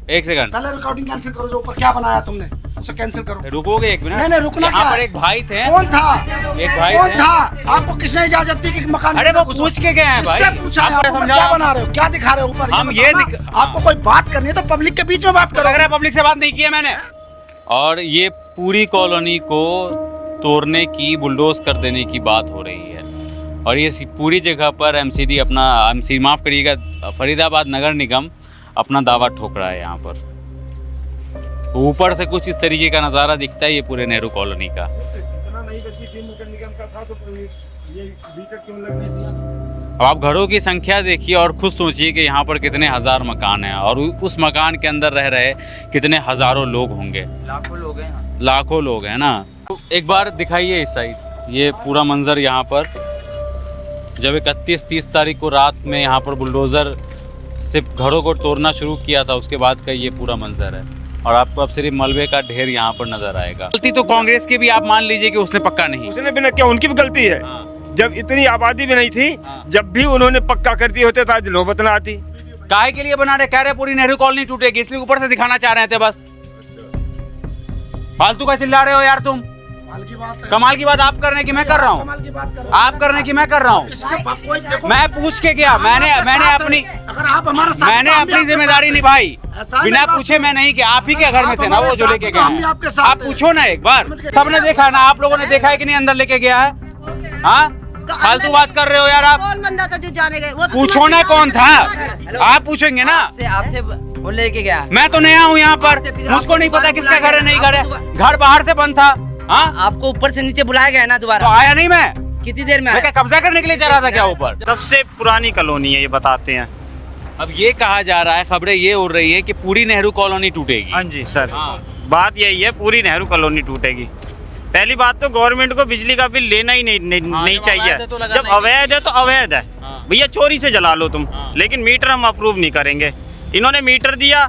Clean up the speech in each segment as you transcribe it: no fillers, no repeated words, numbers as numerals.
एक सेकंड, पहले recording cancel करो, जो ऊपर क्या बनाया तुमने उसे कैंसिल करो। रुकोगे एक मिनट? नहीं रुकना क्या यहाँ पर है? एक भाई थे। कौन था? एक भाई कौन थे। था? आपको किसने इजाजत दी कि मकान? अरे वो पूछ के गए हैं भाई। किससे पूछा है? आपको आप ऊपर समझा क्या रहा हूं। बना रहे हो, क्या दिखा रहे हो ऊपर? हम बताओ ये ना। आपको कोई बात करनी है तो पब्लिक के बीच में बात करो। लग रहा है पब्लिक से बात नहीं की है मैंने। और ये पूरी कॉलोनी को तोड़ने की, बुलडोज कर देने की बात हो रही है। और ये पूरी जगह पर एमसीडी अपना, एमसी माफ़ करिएगा, फरीदाबाद नगर निगम अपना दावा ठोक रहा है। यहाँ पर ऊपर से कुछ इस तरीके का नज़ारा दिखता है ये पूरे नेहरू कॉलोनी का। अब आप घरों की संख्या देखिए और खुद सोचिए कि यहाँ पर कितने हज़ार मकान हैं और उस मकान के अंदर रह रहे कितने हज़ारों लोग होंगे। लाखों लोग हैं, लाखों लोग हैं ना। तो एक बार दिखाइए इस साइड, ये पूरा मंजर यहाँ पर जब 31-30 तारीख को रात में यहाँ पर बुलडोज़र से घरों को तोड़ना शुरू किया था, उसके बाद का ये पूरा मंजर है। और आपको अब सिर्फ मलबे का ढेर यहाँ पर नजर आएगा। गलती तो कांग्रेस की भी आप मान लीजिए कि उसने पक्का नहीं, उसने भी क्या, उनकी भी गलती है। हाँ। जब इतनी आबादी भी नहीं थी, जब भी उन्होंने पक्का कर दिए होते तो आज नौबत ना आती। काहे के लिए बना रहे? कह रहे पूरी नेहरू कॉलोनी टूटेगी, इसलिए ऊपर से दिखाना चाह रहे थे बस। फालतू का चिल्ला रहे हो यार तुम। कमाल की बात आप करने की मैं कर रहा हूँ, आप करने की मैं कर रहा हूँ। मैं पूछ के गया, मैंने अपनी जिम्मेदारी निभाई, बिना पूछे मैं नहीं किया। आप ही के घर में थे ना वो जो लेके गया, आप पूछो ना एक बार। सबने देखा ना, आप लोगों ने देखा है कि नहीं अंदर लेके गया है? हाँ, फालतू बात कर रहे हो यार आप। कौन बंदा था जो जाने गए? वो तो पूछो ना कौन था, आप पूछेंगे ना। आपसे वो लेके गया। मैं तो नया हूँ यहाँ पर, मुझको नहीं पता किसका घर है नहीं घर है। घर बाहर से बंद था। हाँ, आपको ऊपर से नीचे बुलाया गया ना तो दोबारा? आया नहीं मैं। कितनी देर में मैं क्या कब्जा करने के लिए चल रहा था क्या ऊपर? सबसे पुरानी कॉलोनी है ये बताते हैं। अब ये कहा जा रहा है, खबरें ये उड़ रही है कि पूरी नेहरू कॉलोनी टूटेगी। हाँ जी सर, हाँ। बात यही है, पूरी नेहरू कॉलोनी टूटेगी। पहली बात तो गवर्नमेंट को बिजली का बिल लेना ही नहीं जब चाहिए। अवैध है तो लगाना जब ही अवैध है तो अवैध है हाँ। भैया, चोरी से जला लो तुम, हाँ। लेकिन मीटर हम अप्रूव नहीं करेंगे। इन्होंने मीटर दिया,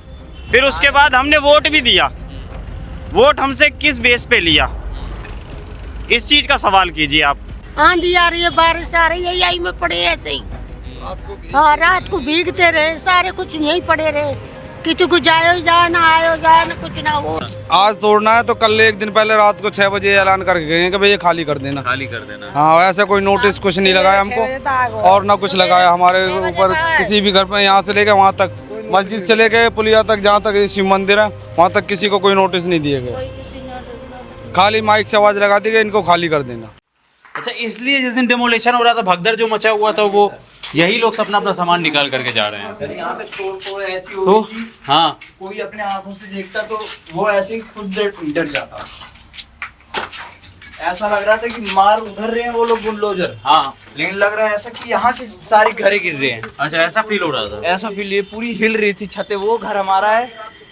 फिर उसके बाद हमने वोट भी दिया। वोट हमसे किस बेस पे लिया, इस चीज का सवाल कीजिए आप। आंधी आ रही है, बारिश आ रही है, यही में पड़े ऐसे ही। हाँ, रात को भीगते रहे सारे, कुछ यही पड़े रहे। किसी को जाए जाए ना, आयो जाए ना, कुछ ना हो। आज तोड़ना है तो कल एक दिन पहले रात को 6 बजे ऐलान करके गए हैं कि भाई ये खाली कर देना। खाली कर देना। हाँ, ऐसा कोई नोटिस कुछ नहीं लगाया हमको और ना कुछ लगाया हमारे ऊपर किसी भी घर पे। यहाँ से लेके वहाँ तक, मस्जिद से लेके पुलिया तक, जहाँ तक शिव मंदिर है वहाँ तक किसी को कोई नोटिस नहीं दिए गए। खाली माइक से आवाज लगा दी गई इनको खाली कर देना। अच्छा, इसलिए जिस दिन डेमोलेशन हो रहा था, भगदड़ जो मचा हुआ था, वो यही लोग अपना अपना सामान निकाल करके जा रहे हैं। सर यहाँ पे तोड़ ऐसी तो होगी कि हाँ, कोई अपने आंखों से देखता तो वो ऐसे ही खुद डर जाता। ऐसा लग रहा था कि मार उधर रहे हैं वो लोग बुलडोजर, हाँ, लेकिन लग रहा है ऐसा कि यहाँ की सारी घरें गिर रहे हैं। अच्छा ऐसा फील हो रहा था। ऐसा फील, ये पूरी हिल रही थी छतें। वो घर हमारा है,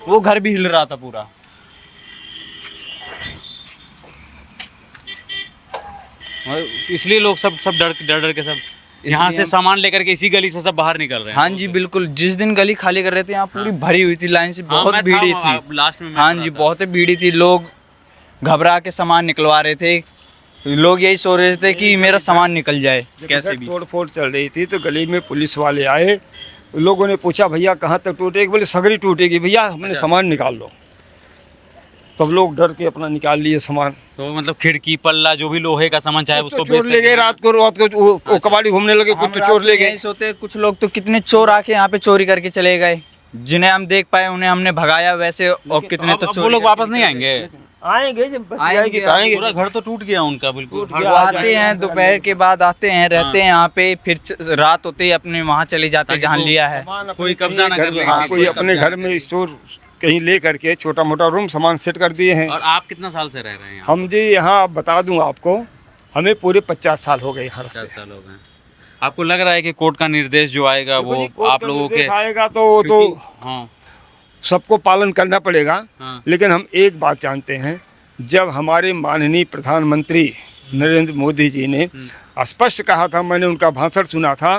वो घर भी हिल रहा था पूरा। इसलिए लोग सब डर के सब यहाँ से सामान लेकर के इसी गली से सब बाहर निकल रहे हैं। हाँ जी बिल्कुल, जिस दिन गली खाली कर रहे थे यहाँ पूरी भरी हुई थी, लाइन से बहुत भीड़ी थी। लास्ट में हाँ जी, बहुत भीड़ी थी। लोग घबरा के सामान निकलवा रहे थे। लोग यही सोच रहे थे कि मेरा सामान निकल जाए कैसे भी। तोड़ फोड़ चल रही थी तो गली में पुलिस वाले आए। लोगों ने पूछा भैया कहाँ तक टूटेगी? बोले सगरी टूटेगी भैया, हमने सामान निकाल लो। तब लोग डर के अपना निकाल लिए सामान। तो मतलब खिड़की पल्ला जो भी लोहे का सामान चाहे उसको चोर ले गए। रात को वो कबाड़ी घूमने लगे, कुछ तो चोर ले गए। सोते कुछ लोग तो कितने चोर आके यहाँ पे चोरी करके चले गए, जिन्हें हम देख पाए उन्हें हमने भगाया वैसे। और कितने तो वो लोग वापस नहीं आएंगे। आएंगे, जब बस आएंगे तो आएंगे। पूरा घर तो टूट गया उनका बिल्कुल। वो आते हैं दोपहर के बाद, आते हैं, रहते हैं यहाँ पे, फिर रात होते ही अपने वहाँ चले जाते हैं जहाँ लिया है। कोई कब्जा ना कर ले। कोई अपने घर में स्टोर कहीं ले करके छोटा मोटा रूम सामान सेट कर दिए हैं। और आप कितना साल से रह रहे हैं यहाँ? हम जी यहाँ बता दूं आपको, हमें पूरे 50 साल हो गए यहाँ। 50 साल हो गए। आपको लग रहा है कि कोर्ट का निर्देश जो आएगा वो आप लोगों के आएगा तो हाँ सबको पालन करना पड़ेगा। हाँ। लेकिन हम एक बात जानते हैं, जब हमारे माननीय प्रधानमंत्री नरेंद्र मोदी जी ने स्पष्ट कहा था, मैंने उनका भाषण सुना था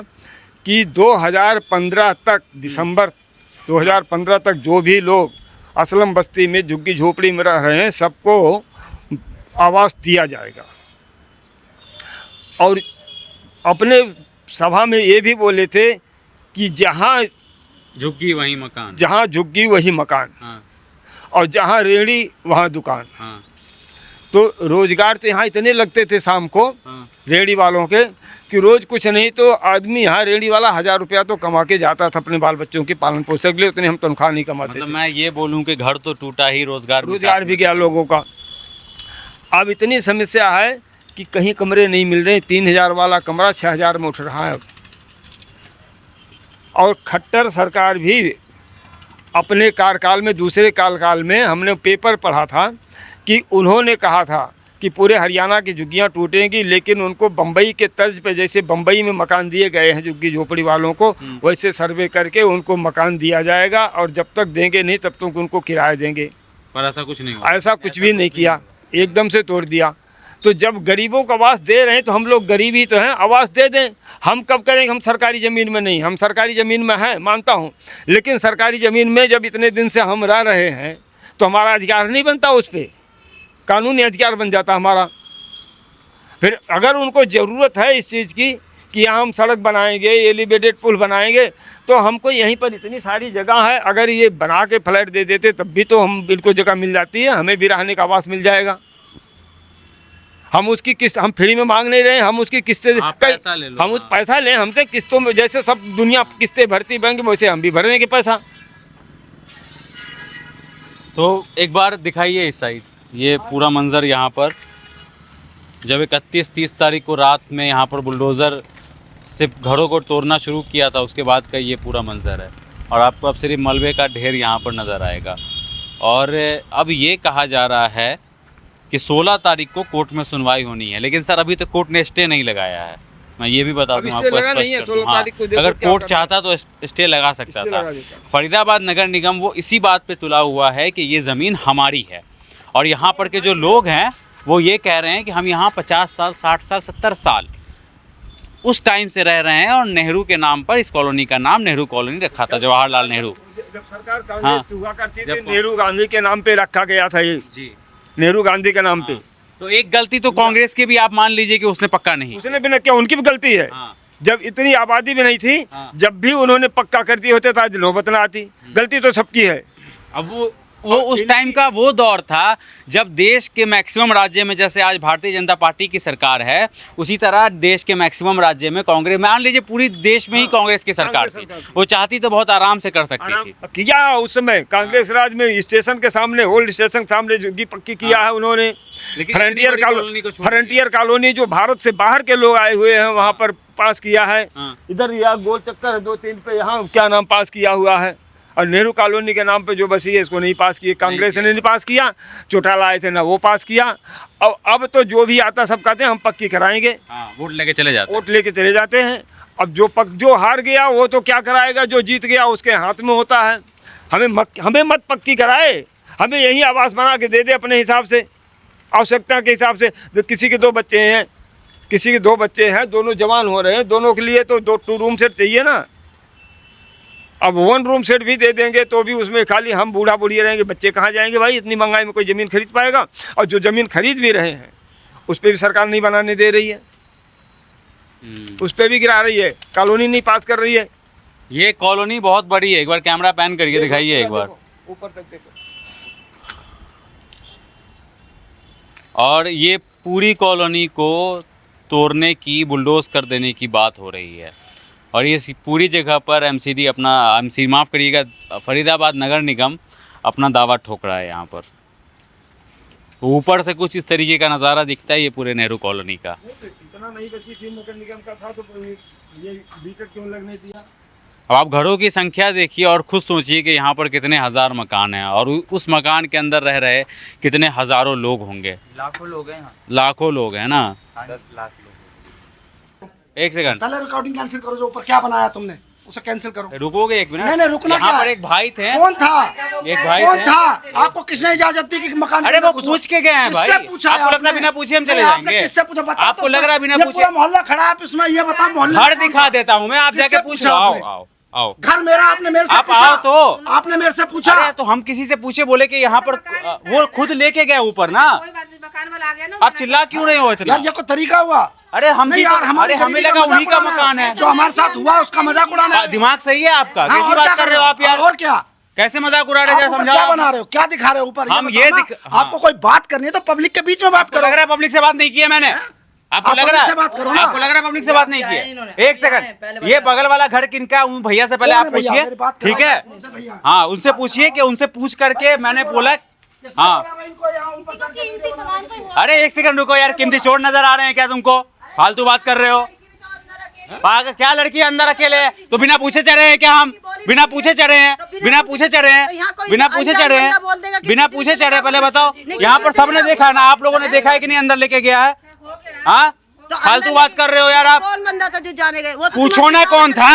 कि 2015 तक, दिसंबर 2015 तक जो भी लोग असलम बस्ती में झुग्गी झोपड़ी में रह रहे हैं सबको आवास दिया जाएगा। और अपने सभा में ये भी बोले थे कि जहाँ झुग्गी वही मकान। जहाँ झुग्गी वही मकान, हाँ और जहाँ रेहड़ी वहाँ दुकान। हाँ तो रोजगार तो यहाँ इतने लगते थे शाम को हाँ। रेहड़ी वालों के कि रोज कुछ नहीं तो आदमी यहाँ रेहड़ी वाला 1000 रुपया तो कमा के जाता था अपने बाल बच्चों के पालन पोषण के लिए। उतने हम तनख्वाह नहीं कमाते मतलब थे। मैं ये बोलूं कि घर तो टूटा ही, रोजगार भी गया लोगों का। अब इतनी समस्या है कि कहीं कमरे नहीं मिल रहे। 3000 वाला कमरा 6000 में उठ रहा है अब। और खट्टर सरकार भी अपने कार्यकाल में, दूसरे कार्यकाल में हमने पेपर पढ़ा था कि उन्होंने कहा था कि पूरे हरियाणा की झुग्गियाँ टूटेंगी, लेकिन उनको बम्बई के तर्ज पे, जैसे बम्बई में मकान दिए गए हैं झुग्गी झोपड़ी वालों को, वैसे सर्वे करके उनको मकान दिया जाएगा और जब तक देंगे नहीं तब तक उनको किराया देंगे। पर ऐसा कुछ नहीं हुआ। ऐसा कुछ भी नहीं किया, एकदम से तोड़ दिया। तो जब गरीबों को आवास दे रहे हैं तो हम लोग गरीब ही तो हैं, आवास दे दें। हम कब करेंगे? हम सरकारी ज़मीन में नहीं, हम सरकारी ज़मीन में हैं मानता हूँ, लेकिन सरकारी ज़मीन में जब इतने दिन से हम रह रहे हैं तो हमारा अधिकार नहीं बनता, उस पर कानूनी अधिकार बन जाता हमारा। फिर अगर उनको ज़रूरत है इस चीज़ की कि यहाँ हम सड़क बनाएंगे, एलिवेटेड पुल बनाएंगे, तो हमको यहीं पर इतनी सारी जगह है, अगर ये बना के फ्लैट दे देते तब भी तो हम इनको जगह मिल जाती है, हमें भी रहने का आवास मिल जाएगा। हम उसकी किस्त हम फ्री में मांग नहीं रहे, हम उसकी किस्तें पैसा ले लो। हम उस पैसा लें हमसे किस्तों में, जैसे सब दुनिया किस्तें भरती बैंक में, वैसे हम भी भर देंगे पैसा। तो एक बार दिखाइए इस साइड, ये पूरा मंजर यहाँ पर जब 31-30 तारीख को रात में यहाँ पर बुलडोज़र से घरों को तोड़ना शुरू किया था, उसके बाद का ये पूरा मंजर है। और आपको अब सिर्फ मलबे का ढेर यहाँ पर नज़र आएगा। और अब ये कहा जा रहा है कि 16 तारीख को कोर्ट में सुनवाई होनी है, लेकिन सर अभी तक कोर्ट ने स्टे नहीं लगाया है। मैं ये भी बता दूं आपको, स्पष्ट कर दूं। हाँ, अगर कोर्ट चाहता तो स्टे लगा सकता था। फरीदाबाद नगर निगम वो इसी बात पे तुला हुआ है कि ये ज़मीन हमारी है, और यहाँ पर के जो लोग हैं वो ये कह रहे हैं कि हम यहाँ 50 साल, 60 साल, 70 साल उस टाइम से रह रहे हैं, और नेहरू के नाम पर इस कॉलोनी का नाम नेहरू कॉलोनी रखा था, जवाहरलाल नेहरू। जब सरकार कांग्रेस की हुआ करती थी, नेहरू गांधी के नाम पे रखा गया था ये जी, नेहरू गांधी के नाम पे। तो एक गलती तो कांग्रेस की भी आप मान लीजिए कि उसने पक्का नहीं, उसने भी ना किया, उनकी भी गलती है। जब इतनी आबादी भी नहीं थी, जब भी उन्होंने पक्का कर दिए होते था, नौबत ना आती। गलती तो सबकी है। अब वो उस टाइम का वो दौर था जब देश के मैक्सिमम राज्य में, जैसे आज भारतीय जनता पार्टी की सरकार है, उसी तरह देश के मैक्सिमम राज्य में कांग्रेस, मान लीजिए पूरी देश में ही कांग्रेस की सरकार थी, वो चाहती तो बहुत आराम से कर सकती थी। किया उस समय कांग्रेस राज में, स्टेशन के सामने, ओल्ड स्टेशन के सामने झुग्गी पक्की किया है उन्होंने। फ्रंटियर कॉलोनी जो भारत से बाहर के लोग आए हुए हैं वहाँ पर पास किया है। इधर यहाँ गोल चक्कर है 2-3 पे, यहाँ क्या नाम पास किया हुआ है। और नेहरू कॉलोनी के नाम पे जो बसी है इसको नहीं पास किए, कांग्रेस ने नहीं पास किया। चौटाला आए थे ना वो पास किया। और अब तो जो भी आता सब कहते हैं हम पक्की कराएंगे, वोट लेके चले जाते हैं। वोट लेके चले जाते हैं। अब जो हार गया वो तो क्या कराएगा, जो जीत गया उसके हाथ में होता है। हमें मत पक्की कराए, हमें यही आवास बना के दे दे अपने हिसाब से, आवश्यकता के हिसाब से। तो किसी के 2 बच्चे हैं, किसी के 2 बच्चे हैं, दोनों जवान हो रहे हैं, दोनों के लिए तो 2 रूम सेट चाहिए ना। अब 1 रूम सेट भी दे देंगे तो भी उसमें खाली हम बूढ़ा बूढ़ी रहेंगे, बच्चे कहाँ जाएंगे भाई? इतनी महंगाई में कोई ज़मीन खरीद पाएगा? और जो ज़मीन खरीद भी रहे हैं उस पर भी सरकार नहीं बनाने दे रही है, उस पर भी गिरा रही है, कॉलोनी नहीं पास कर रही है। ये कॉलोनी बहुत बड़ी है, एक बार कैमरा पैन करके दिखाइए एक बार, ऊपर तक देखो। और ये पूरी कॉलोनी को तोड़ने की, बुलडोज कर देने की बात हो रही है। और ये पूरी जगह पर माफ़ करिएगा, फरीदाबाद नगर निगम अपना दावा ठोक रहा है। यहाँ पर ऊपर से कुछ इस तरीके का नज़ारा दिखता है ये पूरे नेहरू कॉलोनी का। इतना नहीं बची थी नगर निगम का था तो ये बीटेक क्यों लगने दिया? अब आप घरों की संख्या देखिए और खुद सोचिए कि यहाँ पर कितने हज़ार मकान हैं, और उस मकान के अंदर रह रहे कितने हज़ारों लोग होंगे। लाखों लोग हैं यहाँ, लाखों लोग हैं ना। 10 लाख लोग। एक सेकंड, पहले रिकॉर्डिंग कैंसिल करो, जो ऊपर क्या बनाया तुमने उसे कैंसिल करो। रुकोगे एक मिनट? नहीं रुकना क्या यहाँ पर है? एक भाई थे। कौन था? एक भाई कौन थे। था? आपको किसने इजाजत दी कि मकान के अरे अंदर वो घुसो? पूछ के गए हैं भाई। किससे पूछा है आपको लगता आपने? बिना पूछे हम चले नहीं, आपने जाएंगे? किससे पूछा? बताओ आपको तो लग रहा है बिना ये पूछे? पूरा मोहल्ला खड़ा है, आप इसमें ये बताओ मोहल्ला घर दिखा देता हूँ मैं, आप जाके पूछ लो। आओ आओ आओ, घर मेरा, आपने मेरे से आप पूछा? आओ तो। आपने मेरे से पूछा? अरे तो हम किसी से पूछे, बोले कि यहाँ पर वो खुद लेके गए ऊपर ना। मकान वाला आ गया ना, आप चिल्ला क्यों रहे हो इतना? यार ये कोई तरीका हुआ? अरे हम नहीं भी यार, हमारी अरे हमें गरीबी लगा उन्हीं का मजाक उड़ाना मकान है। जो हमारे साथ हुआ उसका मजाक उड़ाना है। दिमाग सही है आपका? हाँ, कैसी और बात क्या कर रहे हो आप यार? और क्या कैसे मजाक उड़ा रहे हैं? आप ऊपर समझा क्या बना रहे हो, क्या दिखा रहे हो ऊपर? हम बताओ ये ना। हाँ। आपको कोई बात करनी है तो पब्लिक के बीच में बात आपको करो। लग रहा है पब्लिक से बात नहीं की है मैंने? आपको आप लग पब्लिक रहा से है? बात करो ना। आपको लग रहा है पब्लिक से बात नहीं की है? एक सेकंड, ये बगल वाला घर किनका है? उन भैया से पहले कौन आप है भैया? पूछिए, मेरी बात करो। ठीक है? उनसे भैया। हाँ, उनसे पूछिए कि उनसे पूछ करके मैंने बोला। हाँ, अरे एक सेकंड रुको यार, कीमती चोर नजर आ रहे हैं क्या तुमको? फालतू बात कर रहे हो। पागल, क्या लड़की अंदर अकेले है तो बिना पूछे चढ़े हैं क्या? हम बिना पूछे चढ़े हैं, बिना पूछे चढ़े हैं, बिना पूछे चढ़े हैं, बिना पूछे चढ़े। पहले बताओ, यहाँ पर सबने देखा है ना? आप लोगों ने देखा है कि नहीं अंदर लेके गया है? हाँ, फालतू बात कर रहे हो यार आप। कौन बंदा था जो जाने गए? वो तो पूछो ना कौन था,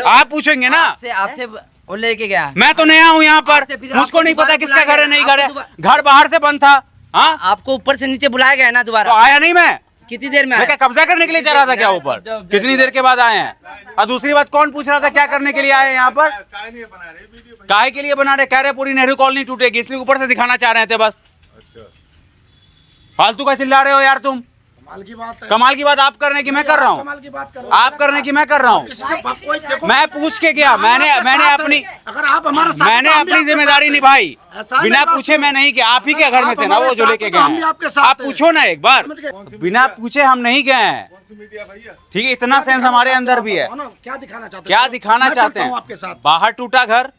आप पूछेंगे ना। आपसे वो लेके गया। मैं तो नया हूँ यहाँ पर, मुझको नहीं पता किसका घर है नहीं घर है। घर बाहर से बंद था। हाँ, आपको ऊपर से नीचे बुलाया गया ना तो दोबारा? आया नहीं मैं। कितनी देर में मैं आया? क्या कब्जा करने के लिए चल रहा था क्या ऊपर? कितनी देर के बाद आए हैं? और दूसरी बात, कौन पूछ रहा था क्या करने के लिए आए हैं यहाँ पर? काहे के लिए बना रहे? कह रहे पूरी नेहरू कॉलोनी टूटेगी, इसलिए ऊपर से दिखाना चाह रहे थे बस। फालतू का चिल्ला रहे हो यार तुम। कमाल की बात है। कमाल की बात आप करने की मैं कर रहा हूँ, कमाल की बात करो। आप करने की मैं कर रहा हूँ। देखो, मैं पूछ के गया, मैंने अपनी अगर आप हमारे साथ मैंने तो हम भी अपनी आपके जिम्मेदारी साथ हैं। निभाई, ऐसा बिना मेरी बात पूछे सुनो। मैं नहीं गया। आप ही के घर में आप थे ना वो हमारे जो साथ लेके हो तो हम भी गए आपके हैं। साथ आप हैं। पूछो ना एक बार, समझ गए? बिना पूछे हम नहीं गए हैं। ठीक है, इतना सेंस हमारे अंदर भी है। क्या दिखाना चाहते हो? क्या दिखाना मैं चाहते चलता हूँ हैं? आपके साथ। बाहर टूटा घर,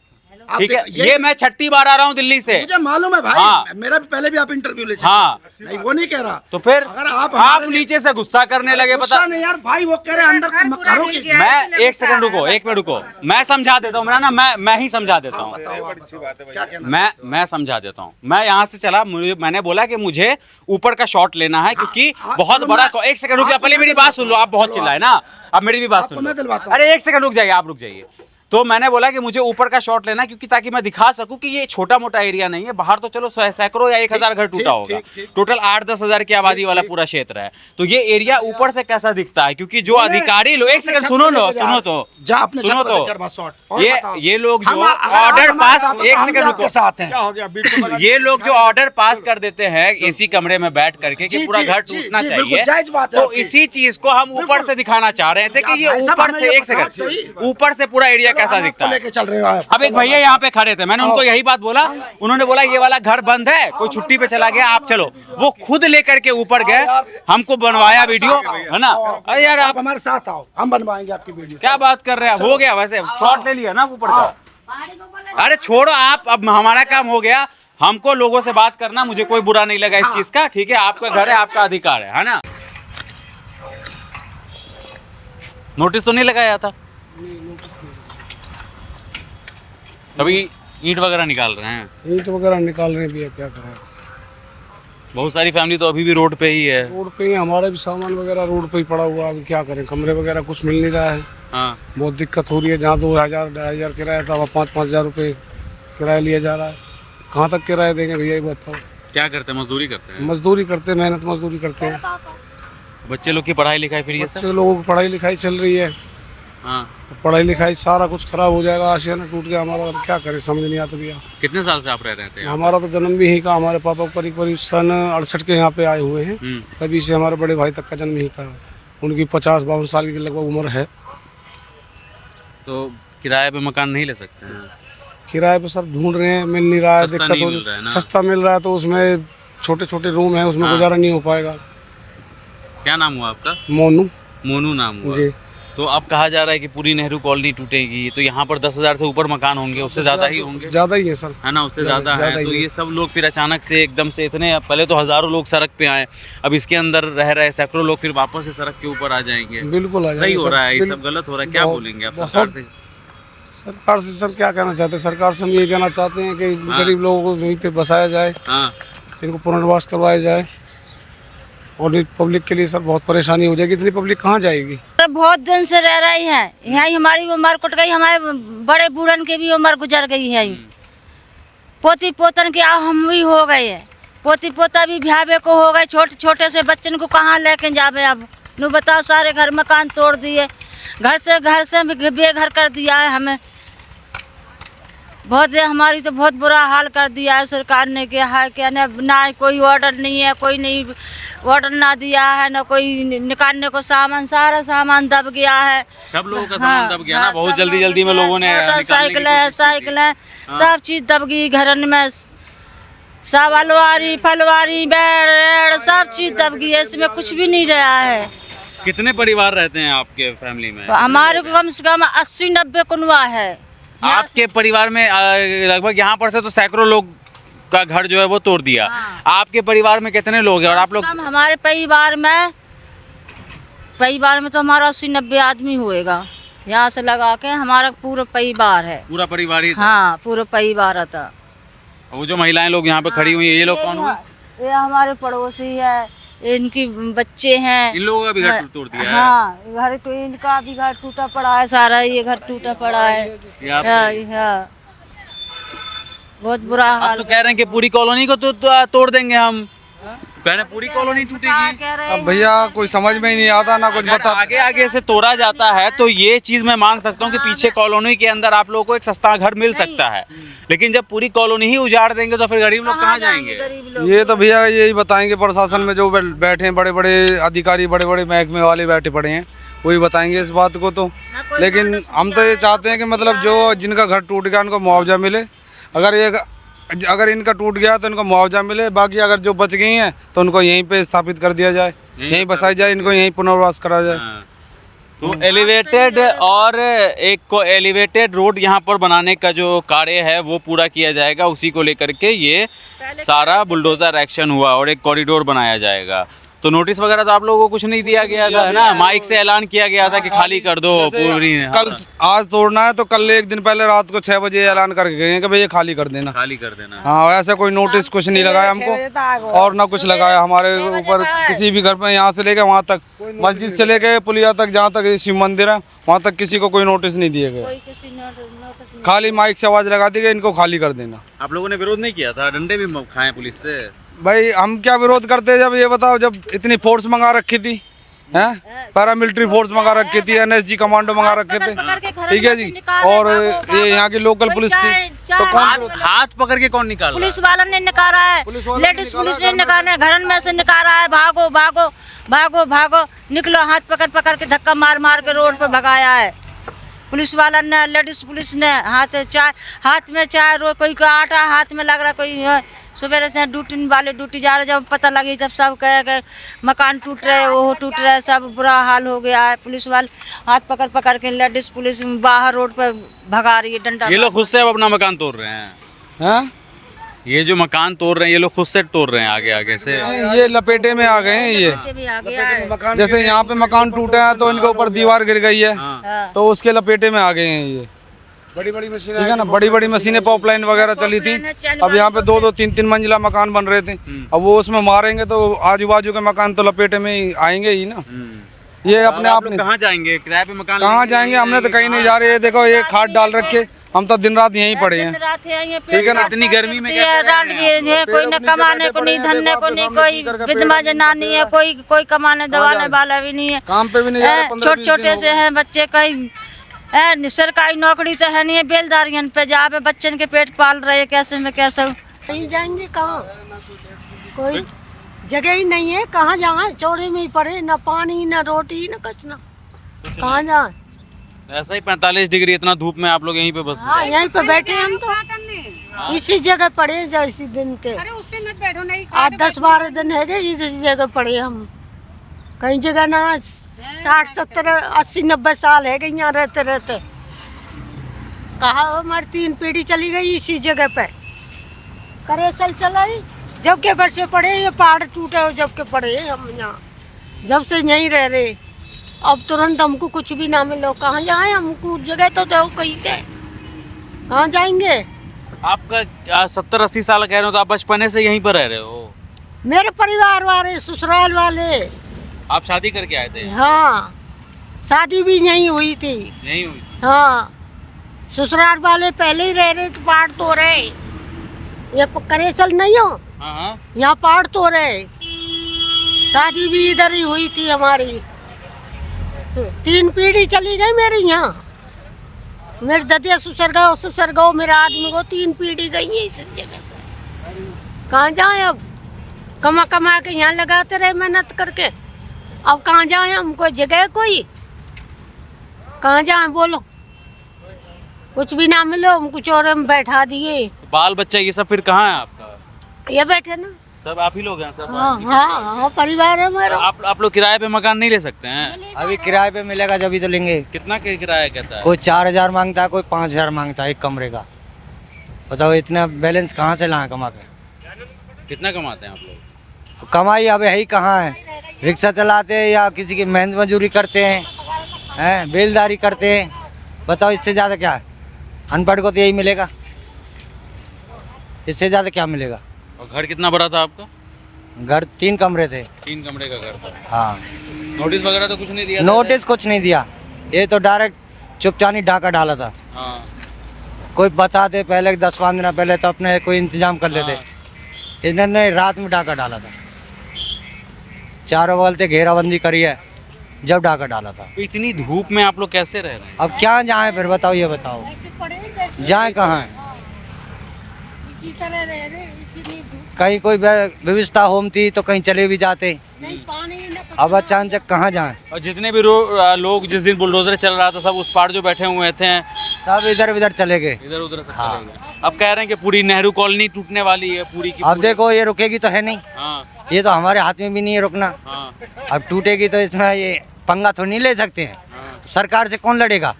आप ठीक है। देखो, ये मैं छठी बार आ रहा हूँ दिल्ली से। मुझे मालूम है भाई। हाँ। मेरा भी पहले भी आप इंटरव्यू ले चुके हाँ। हैं। नहीं, वो नहीं कह रहा। तो फिर अगर आप आप हमारे लिए- नीचे से गुस्सा करने लगे। गुस्सा पता नहीं यार भाई, वो कह रहे अंदर तुम करो की। मैं एक सेकंड रुको, एक मिनट रुको, मैं समझा देता हूँ ना। मैं ही समझा देता हूँ। क्या कहना? मैं समझा देता हूँ। मैं यहाँ से चला, मैंने बोला कि मुझे ऊपर का शॉट लेना है क्योंकि बहुत बड़ा। एक सेकंड रुकिए, पहले मेरी बात सुन लो। आप बहुत चिल्लाए ना, अब मेरी भी बात सुन मैं लो। दिलवाता हूँ। अरे एक सेकंड रुक जाइए, आप रुक जाइए। तो मैंने बोला कि मुझे ऊपर का शॉट लेना क्योंकि ताकि मैं दिखा सकूं कि ये छोटा मोटा एरिया नहीं है। बाहर तो चलो सैकड़ों या 1000 घर टूटा होगा, टोटल 8-10 हजार की आबादी वाला पूरा क्षेत्र है। तो ये एरिया ऊपर से कैसा दिखता है? क्योंकि जो अधिकारी लोग, एक सेकंड सुनो तो सुनो तो, ये लोग जो ऑर्डर पास, एक सेकंड रुको, साथ हैं। क्या हो गया? बिल्कुल ये लोग जो ऑर्डर पास कर देते हैं एसी कमरे में बैठ करके कि जी, पूरा जी, घर जी, टूटना जी, बिल्कुल चाहिए, जायज बात है तो आपकी। इसी चीज को हम ऊपर से दिखाना चाह रहे थे कि ये भाई साहब, ऊपर हमें से, ये एक बताओ सेकंड, सही। ऊपर से पूरा एरिया कैसा हम दिखता आपको है। लेके चल रहे हो आप। अब एक भैया यहाँ पे खड़े थे, मैंने उनको यही बात बोला। उन्होंने बोला ये वाला घर बंद है, कोई छुट्टी पे चला गया, आप चलो। वो खुद लेकर के ऊपर गए, हमको बनवाया वीडियो, है ना? अरे यार आप आप हमारे साथ आओ, हम बनवाएंगे आपकी वीडियो। क्या बात कर रहे हैं? हो गया वैसे, शॉट ले लिया ना ऊपर का। अरे छोड़ो आप, अब हमारा काम हो गया। हमको लोगों से बात करना, मुझे कोई बुरा नहीं लगा इस चीज का। ठीक है, आपका घर है, आपका अधिकार है ना? नोटिस तो नहीं लगाया था? कभी ईंट वगैरह निकाल रहे हैं? ईंट वगैरह निकाल रहे हैं भैया, क्या करें? बहुत सारी फैमिली तो अभी भी रोड पे ही है। रोड पे ही, हमारा भी सामान वगैरह रोड पे ही पड़ा हुआ है। अभी क्या करें? कमरे वगैरह कुछ मिल नहीं रहा है। हाँ, बहुत दिक्कत हो रही है। जहाँ 2000-2500 किराया था, वहाँ 5-5 हज़ार रुपये किराया लिया जा रहा है। कहाँ तक किराया देंगे भैया, ये बताओ। क्या करते हैं? मजदूरी करते हैं? मजदूरी करते हैं, मेहनत मजदूरी करते हैं। बच्चे लोग की पढ़ाई लिखाई फिर ये सब? बच्चे लोगों की पढ़ाई लिखाई चल रही है। हाँ। पढ़ाई लिखाई सारा कुछ खराब हो जाएगा। आशियाना टूट गया हमारा। अब क्या करें, समझ नहीं आता भैया। कितने साल से आप रह रहे थे? हमारा तो जन्म भी यहीं का। हमारे पापा करीब करीब सन 68 के यहाँ पे आए हुए हैं। तभी से हमारे बड़े भाई तक का जन्म यहीं का है। उनकी 50-52 साल की लगभग उम्र है। तो किराए पे मकान नहीं ले सकते हैं? किराए पे सर ढूंढ रहे हैं, मिल नहीं रहा है। सस्ता दिक्कत नहीं हो मिल रहा है ना? सस्ता मिल रहा है तो उसमें छोटे छोटे रूम है, उसमें हाँ। गुजारा नहीं हो पाएगा। क्या नाम हुआ आपका? मोनू मोनू नाम हुआ। जी। तो अब कहा जा रहा है कि पूरी नेहरू कॉलोनी टूटेगी, तो यहाँ पर 10,000 से ऊपर मकान होंगे, उससे ज्यादा ही होंगे, ज़्यादा ही है सर। है ना? उससे ज्यादा ज्यादा है। ही तो है। ये सब लोग फिर अचानक से एकदम से इतने, पहले तो हजारों लोग सड़क पे आए, अब इसके अंदर रह रहे सैकड़ों लोग फिर वापस से सड़क के ऊपर आ जाएंगे। बिल्कुल आ सही जाएंगे हो सर। रहा है? ये सब गलत हो रहा है? क्या बहुत- बोलेंगे आप बहुत- सरकार से? सरकार से सर क्या कहना चाहते हैं? सरकार से हम ये कहना चाहते हैं कि गरीब लोगों को यहीं पे बसाया जाए, हाँ, इनको पुनर्वास करवाया जाए। और पब्लिक के लिए सर बहुत परेशानी हो जाएगी। इतनी पब्लिक कहाँ जाएगी? बहुत दिन से रह रही है यहाँ। हमारी उम्र कट गई, हमारे बड़े बूढ़न की भी उम्र गुजर गई है। पोती पोतन के हम भी हो गए हैं। पोती पोता भी ब्याह को हो गए। छोटे छोटे से बच्चन को कहाँ लेके जावे? अब नु बताओ, सारे घर मकान तोड़ दिए, घर से बेघर कर दिया है हमें। बहुत से हमारी तो बहुत बुरा हाल कर दिया है सरकार ने, क्या है क्या ना कोई ऑर्डर नहीं है, कोई नहीं ऑर्डर ना दिया है, ना कोई निकालने को सामान, सारा सामान दब गया है। सब लोगों का सामान दब गया ना, बहुत जल्दी जल्दी में लोगों ने साइकिल सब चीज दब गई घरन में, सब अलवारी फलवारी बेड सब चीज दब गई है, इसमें कुछ भी नहीं रहा है। कितने परिवार रहते हैं आपके फैमिली में? हमारे को कम से कम 80-90 कुनवा है। आपके परिवार में लगभग यहाँ पर से तो सैकड़ों लोग का घर जो है वो तोड़ दिया। आपके परिवार में कितने लोग हैं और आप लोग? हमारे परिवार में तो हमारा 80-90 आदमी होएगा, यहाँ से लगा के हमारा पूरा परिवार है। पूरा परिवार ही था? हाँ पूरा परिवार था। वो जो महिलाएं लोग यहाँ पे खड़ी हुई हैं, ये लोग कौन हुए? ये हमारे पड़ोसी है, इनकी बच्चे हैं। इन लोगों का भी घर तोड़ दिया है? हाँ घर तो इनका भी घर टूटा पड़ा है, सारा ये घर टूटा पड़ा है। हाँ बहुत बुरा हाल। तो कह रहे हैं कि पूरी कॉलोनी को तो तोड़ देंगे हम, कह रहे हैं पूरी कॉलोनी टूटेगी। अब भैया कोई समझ में ही नहीं आता ना कुछ बता। आगे आगे से तोड़ा जाता है तो ये चीज मैं मान सकता हूँ कि पीछे कॉलोनी के अंदर आप लोगों को एक सस्ता घर मिल सकता है, लेकिन जब पूरी कॉलोनी ही उजाड़ देंगे तो फिर गरीब लोग कहाँ जाएंगे? ये तो भैया यही बताएंगे, प्रशासन में जो बैठे हैं बड़े बड़े अधिकारी, बड़े बड़े महकमे वाले बैठे पड़े हैं, वही बताएंगे इस बात को। तो लेकिन हम तो ये चाहते हैं कि मतलब जो जिनका घर टूट गया उनको मुआवजा मिले, अगर इनका टूट गया तो इनको मुआवजा मिले, बाकी अगर जो बच गई हैं तो उनको यहीं पे स्थापित कर दिया जाए, यहीं बसाई जाए, इनको यहीं पुनर्वास करा जाए। तो एलिवेटेड और एक को एलिवेटेड रोड यहाँ पर बनाने का जो कार्य है वो पूरा किया जाएगा, उसी को लेकर के ये सारा बुलडोजर एक्शन हुआ और एक कॉरिडोर बनाया जाएगा। तो नोटिस वगैरह तो आप लोगों को कुछ नहीं दिया गया था, है ना? माइक से ऐलान किया गया था कि खाली कर दो पूरी। कल आज तोड़ना है तो कल एक दिन पहले रात को 6 बजे ऐलान करके गए हैं कि भाई ये खाली कर देना, खाली कर देना। हाँ, ऐसा कोई नोटिस कुछ नहीं लगाया हमको और ना कुछ लगाया हमारे ऊपर किसी भी घर पे, यहाँ से लेके वहाँ तक, मस्जिद से लेके पुलिया तक, जहाँ तक शिव मंदिर है वहाँ तक किसी को कोई नोटिस नहीं दिए गए। खाली माइक से आवाज लगा दी गई इनको खाली कर देना। आप लोगों ने विरोध नहीं किया था? डंडे भी खाए पुलिस से? भाई हम क्या विरोध करते, जब ये बताओ, जब इतनी फोर्स मंगा रखी थी, हैं पैरामिलिट्री फोर्स मंगा रखी थी, NSG कमांडो मंगा रखे थे, ठीक है जी, और ये यहाँ की लोकल पुलिस थी, तो कौन हाथ पकड़ के कौन निकाला? पुलिस वाला ने निकाला है, लेडीज पुलिस ने निकाला है, घर में से निकाला है, भागो भागो भागो भागो निकलो, हाथ पकड़ पकड़ के धक्का मार मार के रोड पे भगाया है पुलिस वाला ने, लेडीज पुलिस ने। हाथ में चाय कोई को आटा हाथ में लग रहा, कोई सुबह से ड्यूटी वाले ड्यूटी जा रहे, जब पता लगी, जब सब कहे मकान टूट रहे, वो टूट रहे, सब बुरा हाल हो गया है। पुलिस वाले हाथ पकड़ पकड़ के लेडीज पुलिस बाहर रोड पर भगा रही है डंडा। ये लोग खुद से अब अपना मकान तोड़ रहे हैं? ये जो मकान तोड़ रहे हैं ये लोग खुद से तोड़ रहे हैं आगे आगे से? ये लपेटे में आ गए हैं। ये जैसे यहाँ पे मकान टूटा है तो इनके ऊपर दीवार गिर गई है, तो उसके लपेटे में आ गए हैं ये बड़ी बड़ी मशीनें, ठीक है ना, बड़ी बड़ी मशीनें, पॉपलाइन वगैरह चली थी। अब यहाँ पे 2-2, 3-3 मंजिला मकान बन रहे थे, अब वो उसमें मारेंगे तो आजू बाजू के मकान तो लपेटे में ही आएंगे ही ना। ये अपने आप कहाँ जाएंगे? किराए पे मकान कहाँ जाएंगे? हमने तो कहीं नहीं जा रहे। देखो ये खाद डाल रखे, हम तो दिन रात यहीं पड़े हैं, ठीक है ना। इतनी गर्मी में कोई न कमाने को नहीं, धरने को नहीं, कोई विधवा जनानी है, कोई कमाने दवाने वाला भी नहीं है, काम पे भी नहीं जा रहे, छोटे छोटे से हैं बच्चे, कहीं सरकारी नौकरी तो है नहीं है, बेलदारियन पे जा पे बच्चन के पेट पाल रहे, कैसे में कैसे कहीं जाएंगे, कहाँ कोई जगह ही नहीं है, कहाँ जाए, चौड़े में ही पड़े, ना पानी ना रोटी ना कुछ, ना कहाँ जाए। ऐसा ही 45 डिग्री इतना धूप में आप लोग यहीं पे बस? हाँ, यहीं पे बैठे हम तो, इसी जगह पड़े जैसे दिन थे, 8-10-12 दिन है गए इसी जगह पड़े हम, कहीं जगह ना 60-70-80-90 साल है गए यहाँ रहते रहते। कहा हमारी 3 पीढ़ी चली गई इसी जगह पे, करेसल चला ही, जब के बरसे पड़े, ये पहाड़ टूटे हो जब के पड़े हम यहाँ, जब से यहीं रह रहे। अब तुरंत हमको कुछ भी ना मिलो, कहाँ जाए, हमको जगह तो दो कहीं के, कहाँ जाएंगे। आपका 70-80 साल कह रहे हो तो आप बचपने से यहीं पर रह रहे हो? मेरे परिवार वाले, ससुराल वाले। आप शादी करके आए थे? हाँ, शादी भी यहीं हुई थी। यहीं हुई? हाँ, ससुराल वाले पहले ही रह रहे तो पहाड़ तो रहे, ये करेसल नहीं हो, यहाँ पहाड़ तो रहे, शादी भी इधर ही हुई थी हमारी, 3 पीढ़ी चली गई मेरी यहाँ। मेरे ददिया ससुर गए मेरे आदमी को 3 पीढ़ी गई है इस जगह पे। कहाँ जाए अब? कमा कमा के यहाँ लगाते रहे मेहनत करके, अब कहाँ जाए हम? कोई जगह कोई कहाँ जाए बोलो? कुछ भी ना मिलो, हम कुछ और हम बैठा दिए। बाल बच्चा ये सब फिर कहाँ है आपका? ये बैठे ना, सब आप ही लोग हैं सब? हाँ हाँ हाँ, परिवार है मेरा। आप लोग किराए पे मकान नहीं ले सकते हैं? अभी किराए पे मिलेगा जब ही तो लेंगे। कितना किराया कहता है? कोई 4,000 मांगता है, कोई 5,000 मांगता है एक कमरे का। बताओ इतना बैलेंस कहाँ से लाएं कमा के? कितना कमाते हैं आप लोग? कमाई अब यही कहाँ है? रिक्शा चलाते हैं या किसी की मेहनत मजदूरी करते हैं, बेलदारी करते हैं। बताओ इससे ज़्यादा क्या है? अनपढ़ को तो यही मिलेगा, इससे ज़्यादा क्या मिलेगा? और घर कितना बड़ा था आपका? घर 3 कमरे थे। 3 कमरे का घर था। हाँ, नोटिस वगैरह तो कुछ नहीं दिया? नोटिस कुछ नहीं दिया, ये तो डायरेक्ट चुपचानी डाका डाला था। हाँ। कोई बताते पहले 10-15 दिन पहले तो अपने कोई इंतजाम कर लेते। इन्होंने रात में डाका डाला था, चारों बगल से घेराबंदी करी है, जब डाका डाला था। इतनी धूप में आप लोग कैसे रह रहे हैं? अब क्या जाए फिर? बताओ, ये बताओ जाए कहाँ? इसी तरह रह रहे, इसी कहीं कोई व्यवस्था होती तो कहीं चले भी जाते, नहीं पानी न अब अचानक कहाँ जाए? और जितने भी लोग जिस दिन बुलडोजर चल रहा था सब उस पार जो बैठे हुए थे सब इधर उधर चले गए। इधर उधर से हाँ। चले गए। अब कह रहे हैं कि पूरी नेहरू कॉलोनी टूटने वाली है पूरी की अब पूरी। देखो ये रुकेगी तो है नहीं, हाँ ये तो हमारे हाथ में भी नहीं है रुकना। हाँ अब टूटेगी तो इसमें ये पंगा थोड़ी नहीं ले सकते हैं। सरकार से कौन लड़ेगा?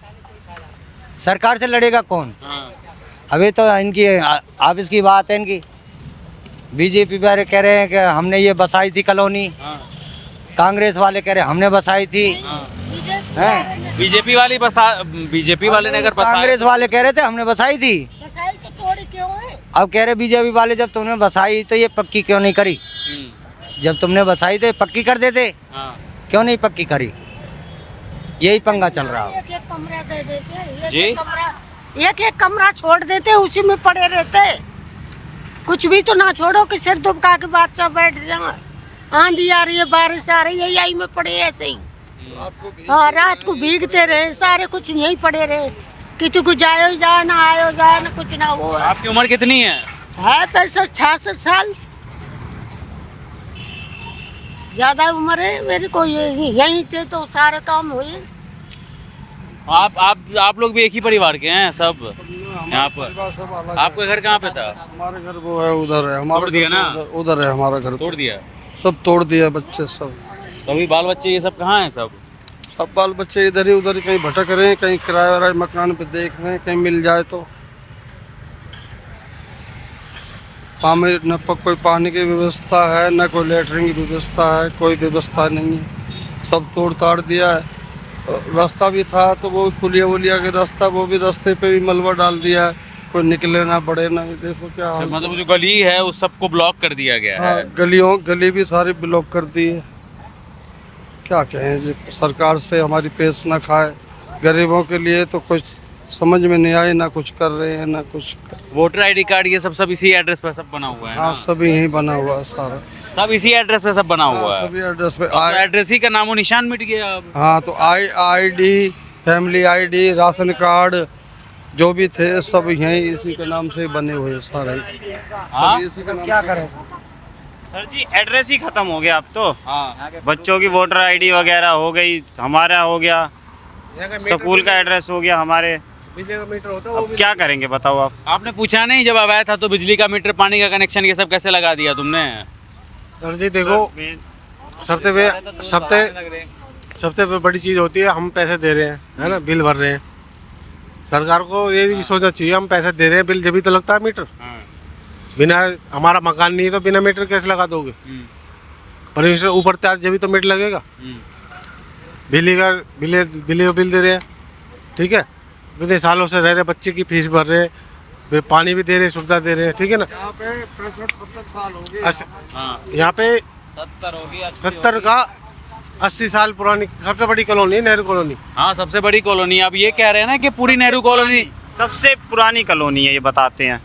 सरकार से लड़ेगा कौन? हाँ। अभी तो इनकी ऑफिस की बात है, इनकी बीजेपी वाले कह रहे हैं कि हमने ये बसाई थी कॉलोनी, हाँ। कांग्रेस वाले कह रहे हैं हमने बसाई थी, हैं? बीजेपी वाले ने अगर कांग्रेस वाले कह रहे थे हमने बसाई थी, बसाई तो तोड़ी क्यों है? अब कह रहे बीजेपी वाले जब तुमने बसाई तो ये पक्की क्यों नहीं करी? जब तुमने बसाई तो ये पक्की कर देते, हाँ। क्यों नहीं पक्की करी? यही पंगा चल रहा है। एक कमरा दे देते, जी? एक कमरा छोड़ देते, उसी में पड़े रहते। कुछ भी तो ना छोड़ो कि सिर दुबका के बादशाह बैठ जाए। आंधी आ रही है, बारिश आ रही है, यही में पड़े ऐसे ही। हाँ, रात को भीगते रहे सारे, कुछ यहीं पड़े रहे। किसी को जाए जाए ना आयो जाए ना कुछ ना वो। आपकी उम्र कितनी है? 65-66 साल। ज्यादा उम्र है मेरी, कोई यहीं थे तो सारे काम हुए। आप लोग भी एक ही परिवार के हैं सब यहाँ पर? आपका घर कहाँ पे था? हमारे घर वो है उधर है, हमारा तोड़ दिया ना? उधर है हमारा घर, तोड़ दिया सब तोड़ दिया, बच्चे सब। अभी बाल बच्चे ये सब कहाँ हैं सब? सब बाल बच्चे इधर ही उधर ही कहीं भटक रहे हैं, कहीं किराए वराए मकान पे देख रहे हैं, कहीं मिल जाए तो। न कोई पानी की व्यवस्था है, न कोई लेटरिन की व्यवस्था है, कोई व्यवस्था नहीं है, सब तोड़ ताड़ दिया है। रास्ता भी था तो वो पुलिया वुलिया के रास्ता, वो भी रास्ते पे भी मलबा डाल दिया है, कोई निकले ना बढ़े ना। देखो क्या हाल। मतलब जो गली है उस सबको ब्लॉक कर दिया गया है। गली भी सारी ब्लॉक कर दी है। क्या कहें जी, सरकार से हमारी पेश ना खाए, गरीबों के लिए तो कुछ समझ में नहीं आए, ना कुछ कर रहे हैं ना कुछ वोटर आईडी कार्ड ये सब इसी एड्रेस पर सब बना हुआ है? हाँ, सब यहीं बना हुआ है सारा, सब इसी एड्रेस पे सब बना हुआ है? सभी एड्रेस पे। तो एड्रेस ही का नामो निशान मिट गया अब। हाँ, तो ID, family ID, ration card जो भी थे सब यहीं इसी के नाम से बने हुए हैं सारे। हाँ? इसी का क्या करें सर जी, एड्रेस ही खत्म हो गया अब तो। हाँ। बच्चों की वोटर आईडी वगैरह हो गई, हमारा हो गया, स्कूल का एड्रेस हो गया हमारे। बिजली का मीटर होता अब क्या करेंगे बताओ आप? आपने पूछा नहीं जब आया था तो बिजली का मीटर, पानी का कनेक्शन ये सब कैसे लगा दिया तुमने? सर जी देखो, सबसे बड़ी चीज़ होती है हम पैसे दे रहे हैं, है ना, बिल भर रहे हैं। सरकार को ये भी सोचना चाहिए, हम पैसे दे रहे हैं, बिल जब भी तो लगता है मीटर। बिना हमारा मकान नहीं है तो बिना मीटर कैसे लगा दोगे? परमिशन ऊपर से जब भी तो मीटर लगेगा। बिजली का बिल दे रहे हैं, ठीक है, इतने सालों से रह रहे, बच्चे की फीस भर रहे हैं, फिर पानी भी दे रहे हैं, सुविधा दे रहे हैं, ठीक है ना। यहाँ पे 65-70 साल हो गए। यहाँ पे 70 का 80 साल पुरानी सबसे बड़ी कॉलोनी है नेहरू कॉलोनी। हाँ, सबसे बड़ी कॉलोनी। अब ये कह रहे हैं ना कि पूरी नेहरू कॉलोनी सबसे पुरानी कॉलोनी है, ये बताते हैं।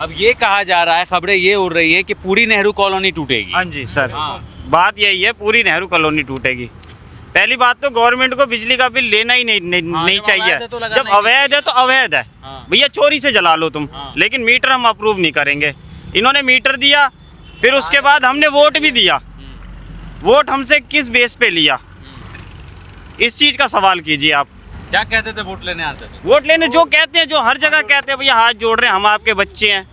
अब ये कहा जा रहा है, खबरें ये उड़ रही है कि पूरी नेहरू कॉलोनी टूटेगी। हाँ जी सर, हाँ। बात यही है, पूरी नेहरू कॉलोनी टूटेगी। पहली बात तो गवर्नमेंट को बिजली का बिल लेना ही नहीं चाहिए। अवैध है तो लगाना जब ही चाहिए। अवैध है तो अवैध है, हाँ। भैया चोरी से जला लो तुम, हाँ। लेकिन मीटर हम अप्रूव नहीं करेंगे। इन्होंने मीटर दिया, फिर उसके बाद हमने वोट भी दिया। वोट हमसे किस बेस पे लिया, इस चीज़ का सवाल कीजिए आप। क्या कहते थे वोट लेने आते थे? वोट लेने जो कहते हैं, जो हर जगह कहते हैं भैया हाथ जोड़ रहे हैं, हम आपके बच्चे हैं।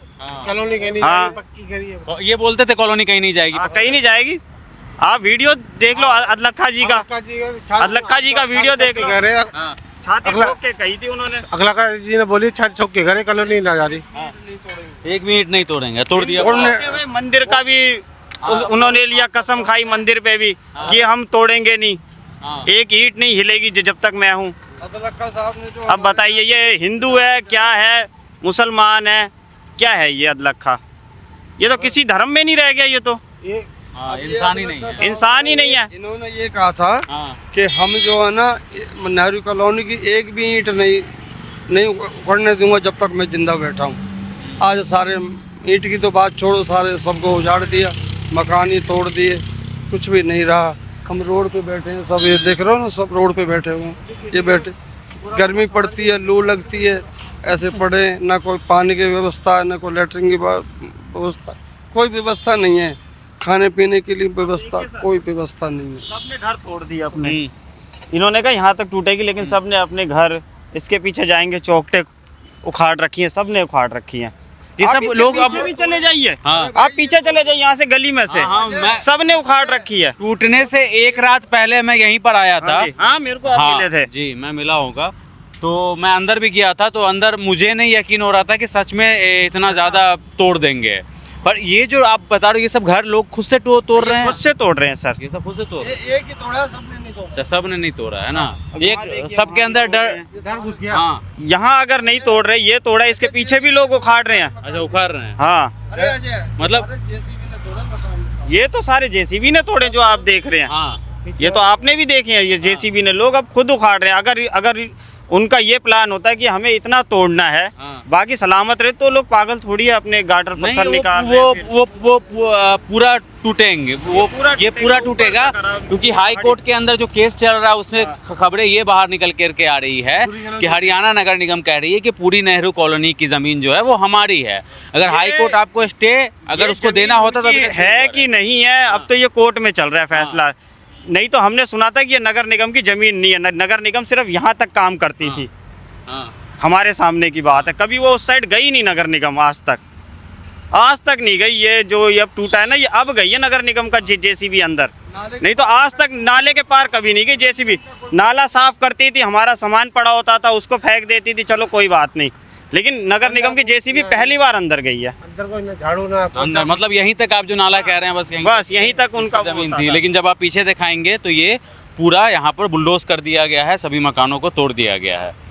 कॉलोनी कहीं नहीं हाँ। जाएगी, पक्की करी है। तो ये बोलते थे कॉलोनी कहीं नहीं जाएगी। हाँ, कहीं नहीं जाएगी। आप वीडियो देख लो, अदलखा जी का वीडियो देख लो। कह रहे हैं, हाँ। छाती अगला- ठोक के कही थी उन्होंने। अगला जी ने बोली छत चौक के घरे कॉलोनी ना जा रही। 1 मिनट नहीं तोड़ेंगे, तोड़ दिया। उसके भाई मंदिर का भी उन्होंने लिया, कसम खाई मंदिर पे भी कि हम तोड़ेंगे नहीं, हाँ। एक ईंट नहीं हिलेगी जब तक मैं हूँ। अब बताइए ये हिंदू है क्या है, मुसलमान है क्या है? ये अदलखा, ये तो किसी धर्म में नहीं रह गया। ये तो हाँ, इंसान ही नहीं है। इंसान ही नहीं है। इन्होंने ये कहा था हाँ। कि हम जो है ना नेहरू कॉलोनी की एक भी ईंट नहीं उखड़ने दूंगा जब तक मैं जिंदा बैठा हूँ। आज सारे ईंट की तो बात छोड़ो, सारे सबको उजाड़ दिया, मकान ही तोड़ दिए, कुछ भी नहीं रहा। हम रोड पे बैठे हैं, सब ये देख रहे हो ना, सब रोड पे बैठे हुए हैं। ये बैठे, गर्मी पड़ती है, लू लगती है, ऐसे पड़े, ना कोई पानी की व्यवस्था है, ना कोई लेटरिन की व्यवस्था, कोई व्यवस्था नहीं है। खाने पीने के लिए व्यवस्था, कोई व्यवस्था नहीं है। सबने घर तोड़ दिया अपने। इन्होंने कहा यहाँ तक टूटेगी, लेकिन सबने अपने घर, इसके पीछे जाएंगे चौखटे उखाड़ रखी है, सबने उखाड़ रखी है। ये सब लोग अब भी चले जाइए, हाँ। आप पीछे चले जाइए यहाँ से गली में से, हाँ, मैं- सबने उखाड़ रखी है। टूटने से 1 रात पहले मैं यहीं पर आया था। हाँ, मेरे को आप हाँ, मिले थे। जी मैं मिला होगा। तो मैं अंदर भी गया था, तो अंदर मुझे नहीं यकीन हो रहा था कि सच में इतना ज़्यादा तोड़ देंगे। पर ये जो आप बता रहे हो, ये सब घर लोग खुद से तोड़ रहे हैं। खुद से तोड़ रहे हैं सर। ये सब खुद से तोड़ रहे हैं। एक ही तोड़ा, सबने नहीं तोड़ा। अच्छा, सबने नहीं तोड़ा है ना। एक सबके अंदर डर घुस गया। हाँ, यहाँ अगर नहीं तोड़ रहे, ये तोड़ा, इसके पीछे भी लोग उखाड़ रहे हैं। अच्छा, उखाड़ रहे हैं। हाँ, अरे अजय, मतलब जेसीबी ने तोड़ा मकान सारा। ये तो सारे जेसीबी ने तोड़े जो आप देख रहे हैं। हाँ, ये तो आपने भी देखे हैं, ये जेसीबी ने, लोग अब खुद उखाड़ रहे हैं। अगर उनका ये प्लान होता है कि हमें इतना तोड़ना है, हाँ। बाकी सलामत रहे, तो लोग पागल थोड़ी है अपने गाटर नहीं, पत्थर निकाल रहे वो हैं। वो पूरा टूटेंगे, ये पूरा टूटेगा, क्योंकि हाई कोर्ट के अंदर जो केस चल रहा है उसमें खबरें ये बाहर निकल करके आ रही है कि हरियाणा नगर निगम कह रही है कि पूरी नेहरू कॉलोनी की जमीन जो है वो हमारी है। अगर हाई कोर्ट आपको स्टे अगर उसको देना होता तो है कि नहीं है, अब तो ये कोर्ट में चल रहा है फैसला। नहीं तो हमने सुना था कि ये नगर निगम की जमीन नहीं है, नगर निगम सिर्फ यहाँ तक काम करती थी। हमारे सामने की बात है, कभी वो उस साइड गई नहीं नगर निगम, आज तक नहीं गई। ये जो ये अब टूटा है ना, ये अब गई है नगर निगम का जेसीबी अंदर, नहीं तो आज तक नाले के पार कभी नहीं गई जेसीबी। नाला साफ करती थी, हमारा सामान पड़ा होता था उसको फेंक देती थी, चलो कोई बात नहीं, लेकिन नगर निगम की जेसीबी पहली बार अंदर गई है। अंदर कोई ना झाड़ू ना अंदर, मतलब यहीं तक आप जो नाला कह रहे हैं बस यहीं तक उनका जमीन थी। लेकिन जब आप पीछे दिखाएंगे तो ये पूरा यहाँ पर बुलडोज कर दिया गया है, सभी मकानों को तोड़ दिया गया है।